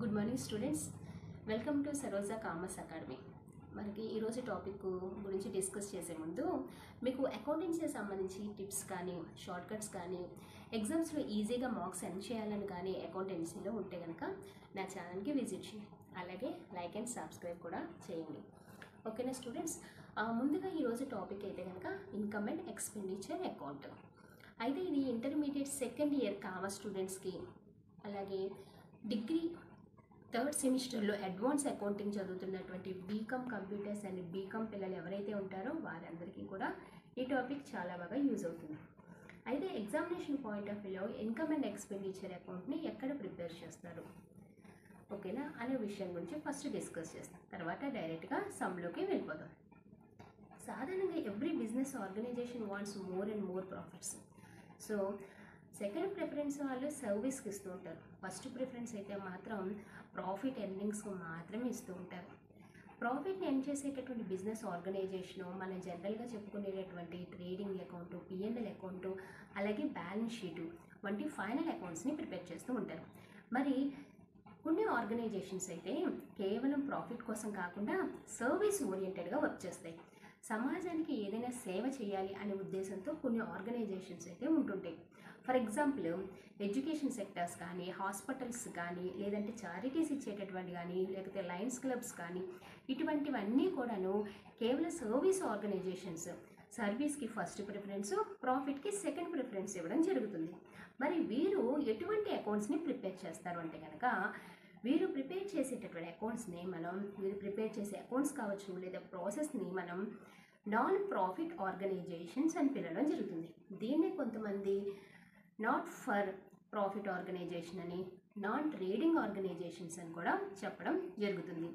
Good morning students, welcome to Saroja commerce academy. మనకి ఈరోజు topic గురించి డిస్కస్ చేసే ముందు మీకు అకౌంటెన్సీ సంబంధించి టిప్స్ కానీ షార్ట్ కట్స్ కానీ ఎగ్జామ్స్లో ఈజీగా మార్క్స్ ఎర్న్ చేయాలని కానీ అకౌంటెన్సీలో ఉంటే కనుక నా ఛానల్కి విజిట్ చేయండి. అలాగే లైక్ అండ్ సబ్స్క్రైబ్ కూడా చేయండి. ఓకేనా స్టూడెంట్స్? ముందుగా ఈరోజు టాపిక్ అయితే కనుక ఇన్కమ్ అండ్ ఎక్స్పెండిచర్ అకౌంట్. అయితే ఇది ఇంటర్మీడియట్ సెకండ్ ఇయర్ కామర్స్ స్టూడెంట్స్కి, అలాగే డిగ్రీ థర్డ్ సెమిస్టర్లో అడ్వాన్స్ అకౌంటింగ్ చదువుతున్నటువంటి బీకామ్ కంప్యూటర్స్ అండ్ బీకామ్ పిల్లలు ఎవరైతే ఉంటారో వారందరికీ కూడా ఈ టాపిక్ చాలా బాగా యూజ్ అవుతుంది. అయితే ఎగ్జామినేషన్ పాయింట్ ఆఫ్ వ్యూలో ఇన్కమ్ అండ్ ఎక్స్పెండిచర్ అకౌంట్ని ఎక్కడ ప్రిపేర్ చేస్తారు, ఓకేనా అనే విషయం గురించి ఫస్ట్ డిస్కస్ చేస్తాం. తర్వాత డైరెక్ట్గా సమ్లోకి వెళ్ళిపోతాం. సాధారణంగా every business organisation wants more and more profits. So second preference వాళ్ళు సర్వీస్కి ఇస్తూ ఉంటారు. ఫస్ట్ ప్రిఫరెన్స్ అయితే మాత్రం ప్రాఫిట్ ఎర్నింగ్స్కి మాత్రమే ఇస్తూ ఉంటారు. ప్రాఫిట్ని ఎర్న్ చేసేటటువంటి బిజినెస్ ఆర్గనైజేషను మనం జనరల్గా చెప్పుకునేటటువంటి ట్రేడింగ్ అకౌంటు, పిఎన్ఎల్ అకౌంటు, అలాగే బ్యాలెన్స్ షీటు వంటి ఫైనల్ అకౌంట్స్ని ప్రిపేర్ చేస్తూ ఉంటారు. మరి కొన్ని ఆర్గనైజేషన్స్ అయితే కేవలం ప్రాఫిట్ కోసం కాకుండా సర్వీస్ ఓరియంటెడ్గా వర్క్ చేస్తాయి. సమాజానికి ఏదైనా సేవ చేయాలి అనే ఉద్దేశంతో కొన్ని ఆర్గనైజేషన్స్ అయితే ఉంటుంటాయి. ఫర్ ఎగ్జాంపుల్ ఎడ్యుకేషన్ సెక్టర్స్ కానీ, హాస్పిటల్స్ కానీ, లేదంటే చారిటీస్ ఇచ్చేటటువంటి కానీ, లేకపోతే లయన్స్ క్లబ్స్ కానీ, ఇటువంటివన్నీ కూడాను కేవలం సర్వీస్ ఆర్గనైజేషన్స్. సర్వీస్కి ఫస్ట్ ప్రిఫరెన్స్, ప్రాఫిట్కి సెకండ్ ప్రిఫరెన్స్ ఇవ్వడం జరుగుతుంది. మరి వీరు ఎటువంటి అకౌంట్స్ని ప్రిపేర్ చేస్తారు అంటే కనుక, వీరు ప్రిపేర్ చేసేటటువంటి అకౌంట్స్ని వీరు ప్రిపేర్ చేసే అకౌంట్స్ కావచ్చు లేదా ప్రాసెస్ని మనం నాన్ ప్రాఫిట్ ఆర్గనైజేషన్స్ అని పిలవడం జరుగుతుంది. దీన్ని కొంతమంది నాట్ ఫర్ ప్రాఫిట్ ఆర్గనైజేషన్ అని, నాన్ ట్రేడింగ్ ఆర్గనైజేషన్స్ అని కూడా చెప్పడం జరుగుతుంది.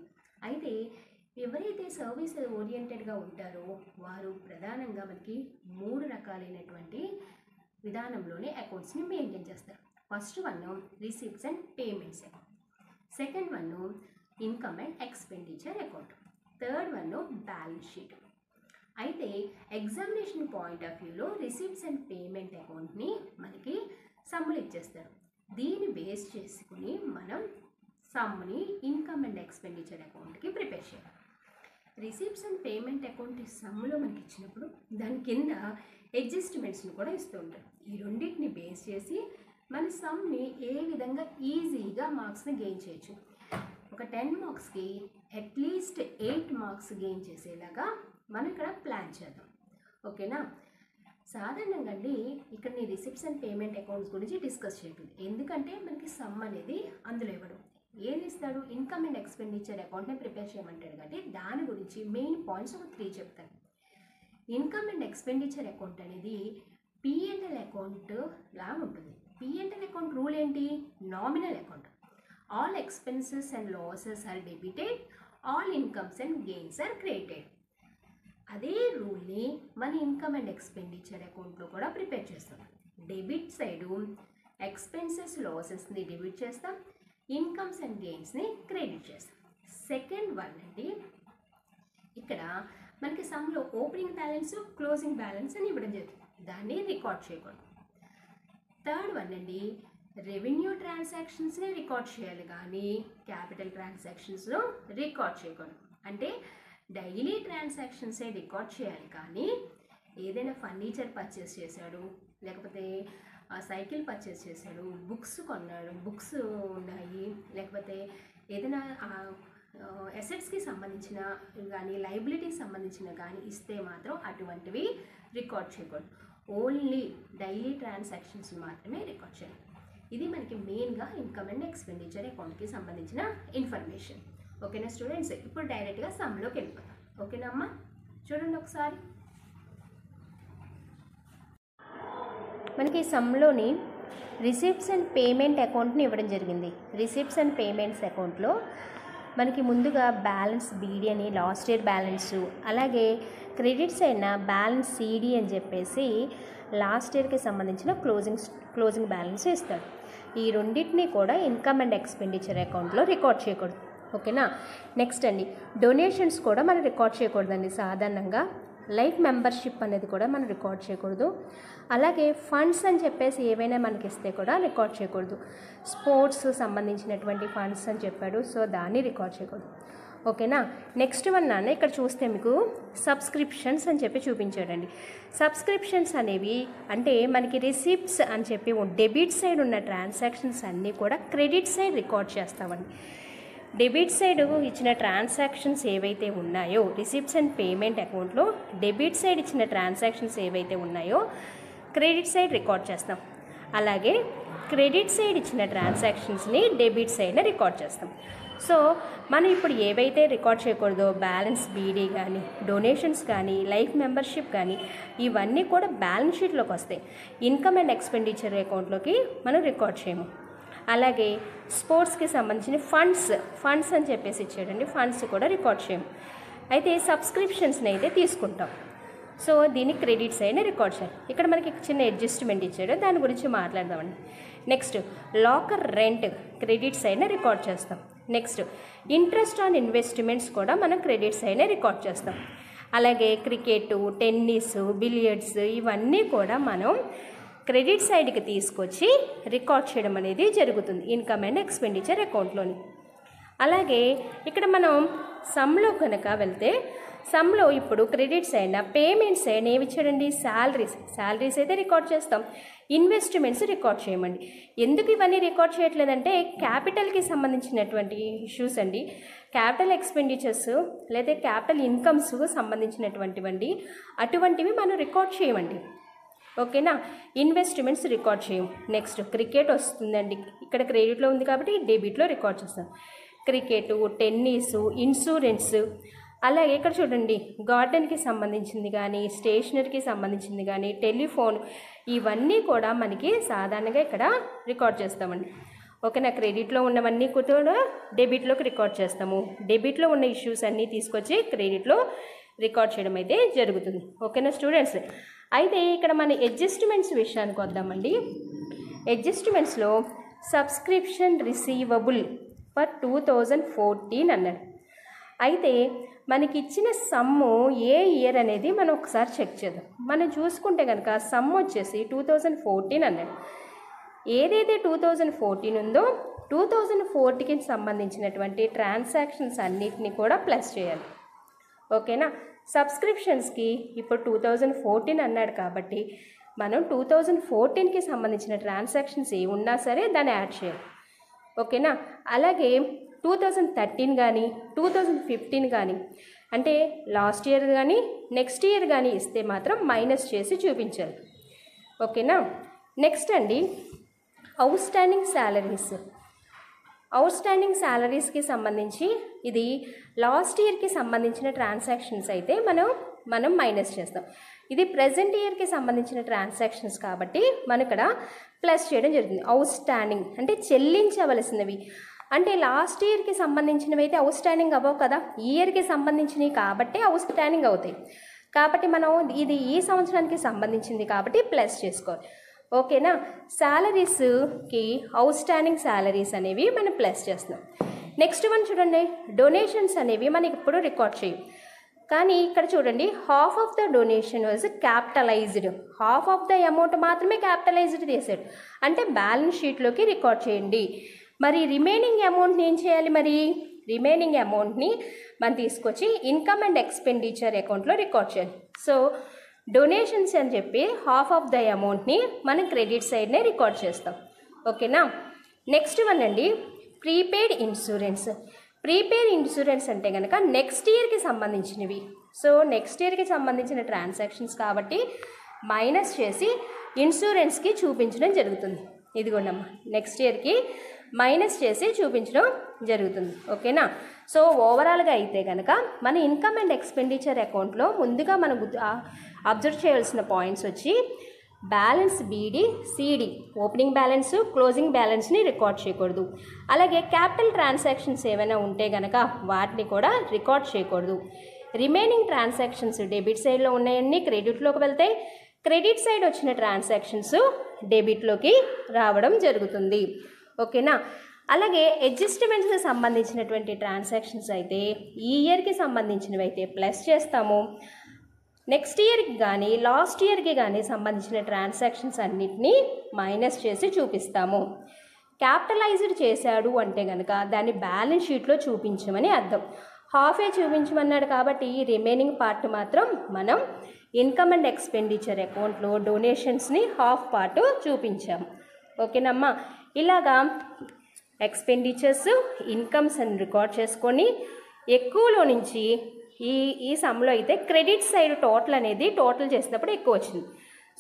అయితే ఎవరైతే సర్వీస్ ఓరియంటెడ్గా ఉంటారో వారు ప్రధానంగా మనకి 3 రకాలైనటువంటి విధానంలోనే అకౌంట్స్ని మెయింటైన్ చేస్తారు. First one receipts and payments account, second one income and expenditure account, third one balance sheet. అయితే ఎగ్జామినేషన్ పాయింట్ ఆఫ్ వ్యూలో రిసీప్ట్స్ అండ్ పేమెంట్ అకౌంట్ని మనకి సమ్ములు ఇచ్చేస్తారు. దీన్ని బేస్ చేసుకుని మనం సమ్ని ఇన్కమ్ అండ్ ఎక్స్పెండిచర్ అకౌంట్కి ప్రిపేర్ చేయాలి. రిసీప్ట్స్ అండ్ పేమెంట్ అకౌంట్ సమ్ములో మనకి ఇచ్చినప్పుడు దాని కింద అడ్జస్ట్మెంట్స్ని కూడా ఇస్తూ ఉంటారు. ఈ రెండింటిని బేస్ చేసి మన సమ్ని ఏ విధంగా ఈజీగా మార్క్స్ని గెయిన్ చేయొచ్చు. ఒక 10 మార్క్స్కి అట్లీస్ట్ 8 మార్క్స్ గెయిన్ చేసేలాగా మనం ఇక్కడ ప్లాన్ చేద్దాం. ఓకేనా? సాధారణంగా అండి ఇక్కడ నేను రిసిప్ట్స్ అండ్ పేమెంట్ అకౌంట్స్ గురించి డిస్కస్ చేయట్లేదు. ఎందుకంటే మనకి సమ్ అనేది అందులో ఇవ్వడం. ఏది ఇస్తాడు? ఇన్కమ్ అండ్ ఎక్స్పెండిచర్ అకౌంట్ని ప్రిపేర్ చేయమంటాడు. కాబట్టి దాని గురించి మెయిన్ పాయింట్స్ ఒక 3 చెప్తాను. ఇన్కమ్ అండ్ ఎక్స్పెండిచర్ అకౌంట్ అనేది పిఎన్ఎల్ అకౌంట్ లా ఉంటుంది. పిఎన్ఎల్ అకౌంట్ రూల్ ఏంటి? Nominal account. All expenses and losses are debited, all incomes and gains are credited. అదే రూల్ని మన ఇన్కమ్ అండ్ ఎక్స్పెండిచర్ అకౌంట్లో కూడా ప్రిపేర్ చేస్తాం. డెబిట్ సైడు ఎక్స్పెన్సెస్ లాసెస్ని డెబిట్ చేస్తాం, ఇన్కమ్స్ అండ్ గెయిన్స్ని క్రెడిట్ చేస్తాం. సెకండ్ వన్ అండి, ఇక్కడ మనకి సమ్లో ఓపెనింగ్ బ్యాలెన్స్, క్లోజింగ్ బ్యాలెన్స్ అని ఇవ్వడం జరుగుతుంది. దాన్ని రికార్డ్ చేయకూడదు. థర్డ్ వన్ అండి, రెవెన్యూ ట్రాన్సాక్షన్స్ని రికార్డ్ చేయాలి కానీ క్యాపిటల్ ట్రాన్సాక్షన్స్లో రికార్డ్ చేయకూడదు. అంటే డైలీ ట్రాన్సాక్షన్సే రికార్డ్ చేయాలి కానీ ఏదైనా ఫర్నిచర్ పర్చేస్ చేశాడు, లేకపోతే సైకిల్ పర్చేస్ చేశాడు, బుక్స్ కొన్నాడు, బుక్స్ ఉన్నాయి, లేకపోతే ఏదైనా అసెట్స్కి సంబంధించిన కానీ లైబిలిటీకి సంబంధించిన కానీ ఇస్తే మాత్రం అటువంటివి రికార్డ్ చేయకూడదు. ఓన్లీ డైలీ ట్రాన్సాక్షన్స్ మాత్రమే రికార్డ్ చేయాలి. ఇది మనకి మెయిన్గా ఇన్కమ్ అండ్ ఎక్స్పెండిచర్ అకౌంట్కి సంబంధించిన ఇన్ఫర్మేషన్. ఓకేనా స్టూడెంట్స్? ఇప్పుడు డైరెక్ట్గా సమ్లోకి వెళ్ళిపోతాం. ఓకేనా అమ్మా? చూడండి ఒకసారి. మనకి సమ్లోని రిసిప్ట్స్ అండ్ పేమెంట్ అకౌంట్ని ఇవ్వడం జరిగింది. రిసిప్ట్స్ అండ్ పేమెంట్స్ అకౌంట్లో మనకి ముందుగా బ్యాలెన్స్ బీడీ అని, లాస్ట్ ఇయర్ బ్యాలెన్సు, అలాగే క్రెడిట్స్ అయిన బ్యాలెన్స్ సిడి అని చెప్పేసి లాస్ట్ ఇయర్కి సంబంధించిన క్లోజింగ్ బ్యాలెన్స్ ఇస్తాడు. ఈ రెండింటిని కూడా ఇన్కమ్ అండ్ ఎక్స్పెండిచర్ అకౌంట్లో రికార్డ్ చేయకూడదు. ఓకేనా? నెక్స్ట్ అండి, డొనేషన్స్ కూడా మనం రికార్డ్ చేయకూడదండి. సాధారణంగా లైఫ్ మెంబర్షిప్ అనేది కూడా మనం రికార్డ్ చేయకూడదు. అలాగే ఫండ్స్ అని చెప్పేసి ఏవైనా మనకి ఇస్తే కూడా రికార్డ్ చేయకూడదు. స్పోర్ట్స్ సంబంధించినటువంటి ఫండ్స్ అని చెప్పాడు, సో దాన్ని రికార్డ్ చేయకూడదు. ఓకేనా. నెక్స్ట్ వన్ నాన్న ఇక్కడ చూస్తే మీకు సబ్స్క్రిప్షన్స్ అని చెప్పి చూపించాడండి. సబ్స్క్రిప్షన్స్ అనేవి అంటే మనకి రిసిప్ట్స్ అని చెప్పి డెబిట్ సైడ్ ఉన్న ట్రాన్సాక్షన్స్ అన్నీ కూడా క్రెడిట్ సైడ్ రికార్డ్ చేస్తామండి. డెబిట్ సైడ్ ఇచ్చిన ట్రాన్సాక్షన్స్ ఏవైతే ఉన్నాయో రిసిప్ట్స్ అండ్ పేమెంట్ అకౌంట్లో డెబిట్ సైడ్ ఇచ్చిన ట్రాన్సాక్షన్స్ ఏవైతే ఉన్నాయో క్రెడిట్ సైడ్ రికార్డ్ చేస్తాం. అలాగే క్రెడిట్ సైడ్ ఇచ్చిన ట్రాన్సాక్షన్స్ని డెబిట్ సైడ్ని రికార్డ్ చేస్తాం. సో మనం ఇప్పుడు ఏవైతే రికార్డ్ చేయకూడదో బ్యాలెన్స్ బీడీ కానీ డొనేషన్స్ కానీ లైఫ్ మెంబర్షిప్ కానీ ఇవన్నీ కూడా బ్యాలెన్స్ షీట్లోకి వస్తాయి. ఇన్కమ్ అండ్ ఎక్స్పెండిచర్ అకౌంట్లోకి మనం రికార్డ్ చేయము. అలాగే స్పోర్ట్స్కి సంబంధించిన ఫండ్స్ అని చెప్పేసి ఇచ్చాడండి, ఫండ్స్ కూడా రికార్డ్ చేయము. అయితే సబ్స్క్రిప్షన్స్ని అయితే తీసుకుంటాం. సో దీన్ని క్రెడిట్ సైడ్ని రికార్డ్ చేయాలి. ఇక్కడ మనకి చిన్న అడ్జస్ట్మెంట్ ఇచ్చాడు, దాని గురించి మాట్లాడదామండి. నెక్స్ట్ లాకర్ రెంట్ క్రెడిట్ సైడ్ని రికార్డ్ చేస్తాం. నెక్స్ట్ ఇంట్రెస్ట్ ఆన్ ఇన్వెస్ట్మెంట్స్ కూడా మనం క్రెడిట్ సైడ్నే రికార్డ్ చేస్తాం. అలాగే క్రికెట్, టెన్నిస్, బిలియర్డ్స్ ఇవన్నీ కూడా మనం క్రెడిట్ సైడ్కి తీసుకొచ్చి రికార్డ్ చేయడం అనేది జరుగుతుంది ఇన్కమ్ అండ్ ఎక్స్పెండిచర్ అకౌంట్లోని. అలాగే ఇక్కడ మనం సమ్లో కనుక వెళ్తే సమ్లో ఇప్పుడు క్రెడిట్ సైడ్ పేమెంట్స్ సైడ్ ఏమి ఇచ్చాడండి, శాలరీస్ అయితే రికార్డ్ చేస్తాం, ఇన్వెస్ట్మెంట్స్ రికార్డ్ చేయమండి. ఎందుకు ఇవన్నీ రికార్డ్ చేయట్లేదంటే క్యాపిటల్కి సంబంధించినటువంటి ఇష్యూస్ అండి. క్యాపిటల్ ఎక్స్పెండిచర్స్ లేదా క్యాపిటల్ ఇన్కమ్స్ సంబంధించినటువంటివండి, అటువంటివి మనం రికార్డ్ చేయమండి. ఓకేనా. ఇన్వెస్ట్మెంట్స్ రికార్డ్ చేయం. నెక్స్ట్ క్రికెట్ వస్తుందండి, ఇక్కడ క్రెడిట్లో ఉంది కాబట్టి డెబిట్లో రికార్డ్ చేస్తాం. క్రికెట్, టెన్నిస్, ఇన్సూరెన్స్, అలాగే ఇక్కడ చూడండి గార్డెన్కి సంబంధించింది కానీ స్టేషనరీకి సంబంధించింది కానీ టెలిఫోన్ ఇవన్నీ కూడా మనకి సాధారణంగా ఇక్కడ రికార్డ్ చేస్తామండి. ఓకేనా. క్రెడిట్లో ఉన్నవన్నీ కూడా డెబిట్లోకి రికార్డ్ చేస్తాము. డెబిట్లో ఉన్న ఇష్యూస్ అన్నీ తీసుకొచ్చి క్రెడిట్లో రికార్డ్ చేయడం అయితే జరుగుతుంది. ఓకేనా స్టూడెంట్స్. అయితే ఇక్కడ మన అడ్జస్ట్మెంట్స్ విషయానికి వద్దామండి. అడ్జస్ట్మెంట్స్లో సబ్స్క్రిప్షన్ రిసీవబుల్ ఫర్ 2014 అన్నాడు. అయితే మనకి ఇచ్చిన సమ్ము ఏ ఇయర్ అనేది మనం ఒకసారి చెక్ చేద్దాం. మనం చూసుకుంటే కనుక సమ్ వచ్చేసి 2014 అన్నాడు. ఏదైతే 2014 ఉందో 2014కి సంబంధించినటువంటి ట్రాన్సాక్షన్స్ అన్నిటిని కూడా ప్లస్ చేయాలి. ఓకేనా. సబ్స్క్రిప్షన్స్కి ఇప్పుడు 2014 అన్నాడు కాబట్టి మనం 2014కి సంబంధించిన ట్రాన్సాక్షన్స్ ఏ ఉన్నా సరే దాన్ని యాడ్ చేయాలి. ఓకేనా. అలాగే 2013 కానీ 2015 కానీ అంటే లాస్ట్ ఇయర్ కానీ నెక్స్ట్ ఇయర్ కానీ ఇస్తే మాత్రం మైనస్ చేసి చూపించాలి. ఓకేనా. నెక్స్ట్ అండి అవుట్ స్టాండింగ్ శాలరీస్కి సంబంధించి ఇది లాస్ట్ ఇయర్కి సంబంధించిన ట్రాన్సాక్షన్స్ అయితే మనం మైనస్ చేస్తాం. ఇది ప్రజెంట్ ఇయర్కి సంబంధించిన ట్రాన్సాక్షన్స్ కాబట్టి మనం ఇక్కడ ప్లస్ చేయడం జరుగుతుంది. అవుట్ స్టాండింగ్ అంటే చెల్లించవలసినవి, అంటే లాస్ట్ ఇయర్కి సంబంధించినవి అయితే అవుట్ స్టాండింగ్ అవ్వవు కదా, ఈ ఇయర్కి సంబంధించినవి కాబట్టి అవుట్ స్టాండింగ్ అవుతాయి. కాబట్టి మనం ఇది ఈ సంవత్సరానికి సంబంధించింది కాబట్టి ప్లస్ చేసుకోవాలి. ఓకేనా. శాలరీస్కి అవుట్ స్టాండింగ్ శాలరీస్ అనేవి మనం ప్లస్ చేస్తున్నాం. నెక్స్ట్ వన్ చూడండి, డొనేషన్స్ అనేవి మనకి ఇప్పుడు రికార్డ్ చేయం. కానీ ఇక్కడ చూడండి half of the donation was capitalised, half of the amount మాత్రమే క్యాపిటలైజ్డ్ చేశాడు అంటే బ్యాలెన్స్ షీట్లోకి రికార్డ్ చేయండి. మరి రిమైనింగ్ అమౌంట్ని ఏం చేయాలి, మరి రిమైనింగ్ అమౌంట్ని మనం తీసుకొచ్చి ఇన్కమ్ అండ్ ఎక్స్పెండిచర్ అకౌంట్లో రికార్డ్ చేయాలి. సో డొనేషన్స్ అని చెప్పి హాఫ్ ఆఫ్ ద అమౌంట్ని మనం క్రెడిట్ సైడ్నే రికార్డ్ చేస్తాం. ఓకేనా. నెక్స్ట్ వన్ అండి ప్రీపెయిడ్ ఇన్సూరెన్స్ అంటే కనుక నెక్స్ట్ ఇయర్కి సంబంధించినవి. సో నెక్స్ట్ ఇయర్కి సంబంధించిన ట్రాన్సాక్షన్స్ కాబట్టి మైనస్ చేసి ఇన్సూరెన్స్కి చూపించడం జరుగుతుంది. ఇదిగోండమ్మా నెక్స్ట్ ఇయర్కి మైనస్ చేసి చూపించడం జరుగుతుంది. ఓకేనా. సో ఓవరాల్గా అయితే కనుక మన ఇన్కమ్ అండ్ ఎక్స్పెండిచర్ అకౌంట్లో ముందుగా మనం అబ్జర్వ్ చేయాల్సిన పాయింట్స్ వచ్చి balance BD CD opening balance closing బ్యాలెన్స్ని రికార్డ్ చేయకూడదు. అలాగే క్యాపిటల్ ట్రాన్సాక్షన్స్ ఏమైనా ఉంటే కనుక వాటిని కూడా రికార్డ్ చేయకూడదు. రిమైనింగ్ ట్రాన్సాక్షన్స్ డెబిట్ సైడ్లో ఉన్నాయన్నీ క్రెడిట్లోకి వెళ్తాయి, క్రెడిట్ సైడ్ వచ్చిన ట్రాన్సాక్షన్స్ డెబిట్లోకి రావడం జరుగుతుంది. ఓకేనా. అలాగే అడ్జస్ట్మెంట్స్కి సంబంధించినటువంటి ట్రాన్సాక్షన్స్ అయితే ఈ ఇయర్కి సంబంధించినవి అయితే ప్లస్ చేస్తాము, నెక్స్ట్ ఇయర్కి కానీ లాస్ట్ ఇయర్కి కానీ సంబంధించిన ట్రాన్సాక్షన్స్ అన్నిటినీ మైనస్ చేసి చూపిస్తాము. క్యాపిటలైజ్డ్ చేశాడు అంటే కనుక దాన్ని బ్యాలెన్స్ షీట్లో చూపించమని అర్థం. హాఫే చూపించమన్నాడు కాబట్టి రిమైనింగ్ పార్ట్ మాత్రం మనం ఇన్కమ్ అండ్ ఎక్స్పెండిచర్ అకౌంట్లో డొనేషన్స్ని హాఫ్ పార్ట్ చూపించాము. ఓకేనమ్మా. ఇలాగా ఎక్స్పెండిచర్స్ ఇన్కమ్స్ అని రికార్డ్ చేసుకొని ఎక్కువలో నుంచి ఈ సమ్లో అయితే క్రెడిట్ సైడ్ టోటల్ అనేది టోటల్ చేసినప్పుడు ఎక్కువ వచ్చింది.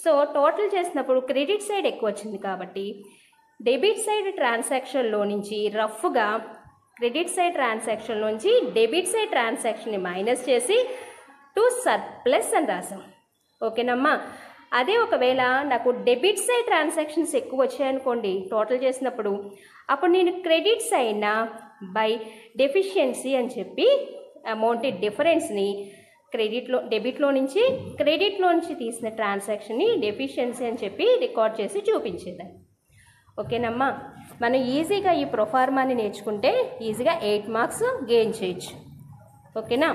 సో టోటల్ చేసినప్పుడు క్రెడిట్ సైడ్ ఎక్కువ వచ్చింది కాబట్టి డెబిట్ సైడ్ ట్రాన్సాక్షన్లో నుంచి రఫ్గా క్రెడిట్ సైడ్ ట్రాన్సాక్షన్ నుంచి డెబిట్ సైడ్ ట్రాన్సాక్షన్ని మైనస్ చేసి టు సర్ప్లస్ అని రాసాం. ఓకేనమ్మా. అదే ఒకవేళ నాకు డెబిట్ సైడ్ ట్రాన్సాక్షన్స్ ఎక్కువ వచ్చాయనుకోండి టోటల్ చేసినప్పుడు, అప్పుడు నేను క్రెడిట్ సైడ్న బై డెఫిషియన్సీ అని చెప్పి అమౌంట్ డిఫరెన్స్ని డెబిట్లో నుంచి క్రెడిట్లో నుంచి తీసిన ట్రాన్సాక్షన్ని డెఫిషియన్సీ అని చెప్పి రికార్డ్ చేసి చూపించేదాన్ని. ఓకేనమ్మా. మనం ఈజీగా ఈ ప్రొఫార్మాని నేర్చుకుంటే ఈజీగా 8 మార్క్స్ గెయిన్ చేయొచ్చు. ఓకేనా.